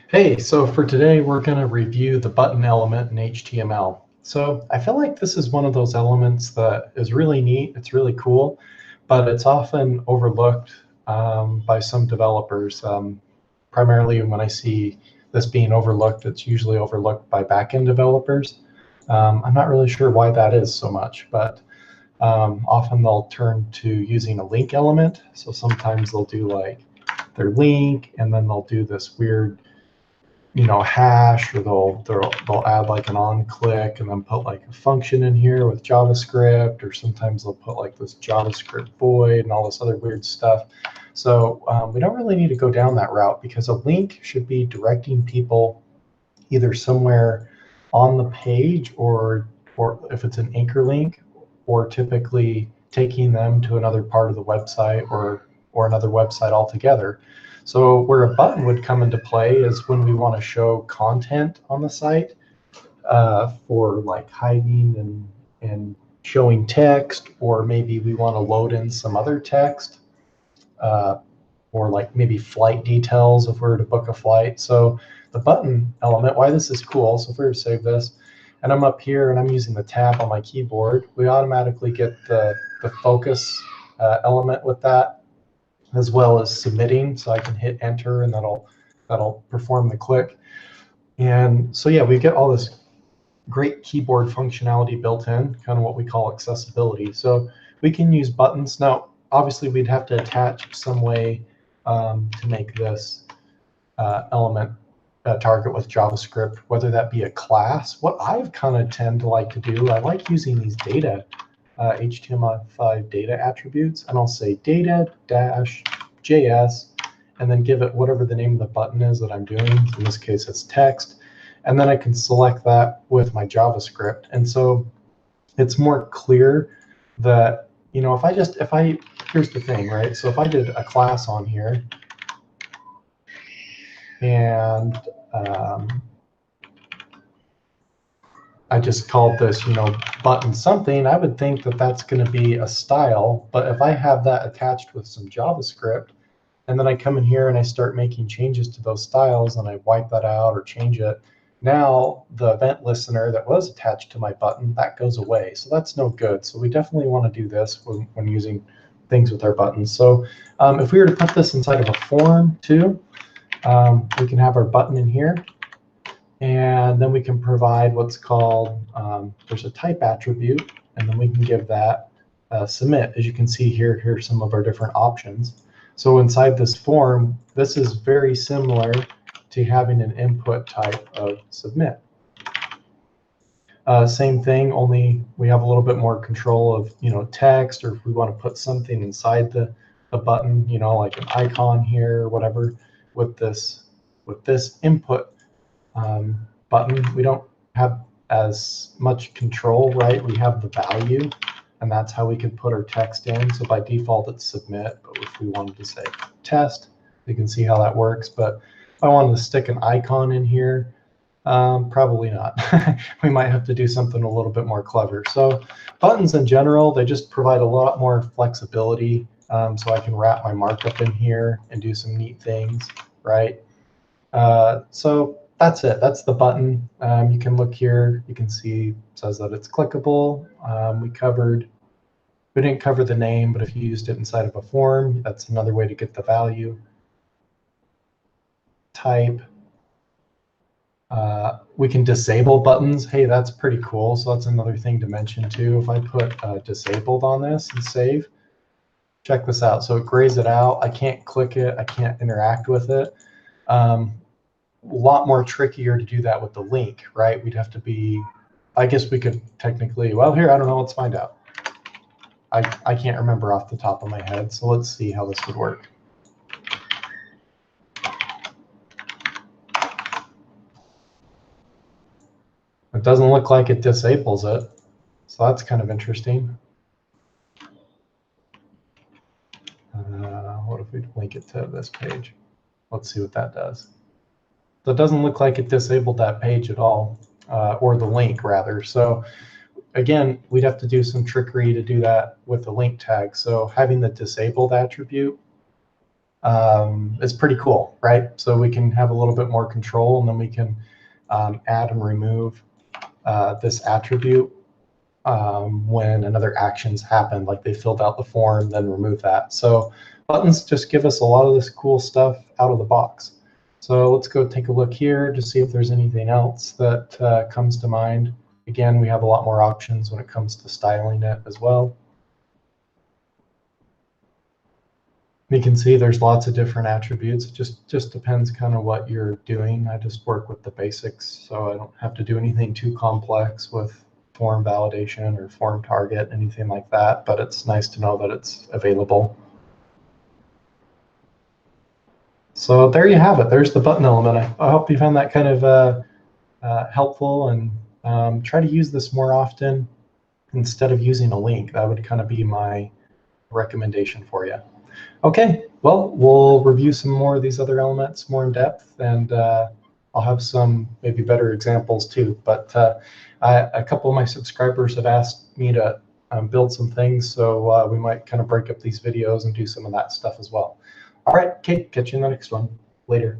Hey, so for today, we're going to review the button element in HTML. So I feel like this is one of those elements that is really neat. It's really cool, but it's often overlooked by some developers. Primarily when I see this being overlooked, it's usually overlooked by backend developers. I'm not really sure why that is so much, but often they'll turn to using a link element. So sometimes they'll do like their link, and then they'll do this weird hash, or they'll add like an on click and then put like a function in here with JavaScript, or sometimes they'll put like this JavaScript void and all this other weird stuff. So we don't really need to go down that route, because a link should be directing people either somewhere on the page, or if it's an anchor link, or typically taking them to another part of the website, or another website altogether. So where a button would come into play is when we want to show content on the site, for like hiding and showing text, or maybe we want to load in some other text, uh, or like maybe flight details if we were to book a flight. So the button element, why this is cool, so if we were to save this, and I'm up here and I'm using the tab on my keyboard, we automatically get the focus element with that, as well as submitting. So I can hit enter, and that'll perform the click. And so yeah, we get all this great keyboard functionality built in, kind of what we call accessibility. So we can use buttons. Now, obviously, we'd have to attach some way to make this element target with JavaScript, whether that be a class. What I've kind of tend to like to do, I like using these data, HTML5 data attributes, and I'll say data-js, and then give it whatever the name of the button is that I'm doing. In this case, it's text. And then I can select that with my JavaScript. And so it's more clear that, here's the thing, right? So if I did a class on here, and I just called this, button something, I would think that that's going to be a style. But if I have that attached with some JavaScript, and then I come in here and I start making changes to those styles, and I wipe that out or change it, now the event listener that was attached to my button, that goes away. So that's no good. So we definitely want to do this when using things with our buttons. So if we were to put this inside of a form too, we can have our button in here, and then we can provide what's called, there's a type attribute, and then we can give that submit. As you can see here, here's some of our different options. So inside this form, this is very similar to having an input type of submit. Same thing, only we have a little bit more control of text, or if we want to put something inside the button, like an icon here or whatever. With this input button, we don't have as much control, right? We have the value, and that's how we can put our text in. So by default, it's submit. But if we wanted to say test, you can see how that works. But if I wanted to stick an icon in here, probably not. We might have to do something a little bit more clever. So buttons in general, they just provide a lot more flexibility. So I can wrap my markup in here and do some neat things, right? So that's it. That's the button. You can look here. You can see it says that it's clickable. We didn't cover the name, but if you used it inside of a form, that's another way to get the value. Type. We can disable buttons. Hey, that's pretty cool. So that's another thing to mention too. If I put disabled on this and save, check this out. So it grays it out. I can't click it. I can't interact with it. A lot more trickier to do that with the link, right? We'd have to be, I guess we could technically, well, here, I don't know. Let's find out. I can't remember off the top of my head. So let's see how this would work. It doesn't look like it disables it. So that's kind of interesting. What if we link it to this page? Let's see what that does. So it doesn't look like it disabled that page at all, or the link rather. So again, we'd have to do some trickery to do that with the link tag. So having the disabled attribute is pretty cool, right? So we can have a little bit more control, and then we can add and remove this attribute when another action's happened, like they filled out the form, then remove that. So buttons just give us a lot of this cool stuff out of the box. So let's go take a look here to see if there's anything else that comes to mind. Again, we have a lot more options when it comes to styling it as well. You can see there's lots of different attributes. It just depends kind of what you're doing. I just work with the basics, so I don't have to do anything too complex with form validation or form target, anything like that, but it's nice to know that it's available. So there you have it. There's the button element. I hope you found that kind of helpful, and try to use this more often instead of using a link. That would kind of be my recommendation for you. Okay, well, we'll review some more of these other elements more in depth, and I'll have some maybe better examples too. But a couple of my subscribers have asked me to build some things, so we might kind of break up these videos and do some of that stuff as well. All right, Kate, catch you in the next one. Later.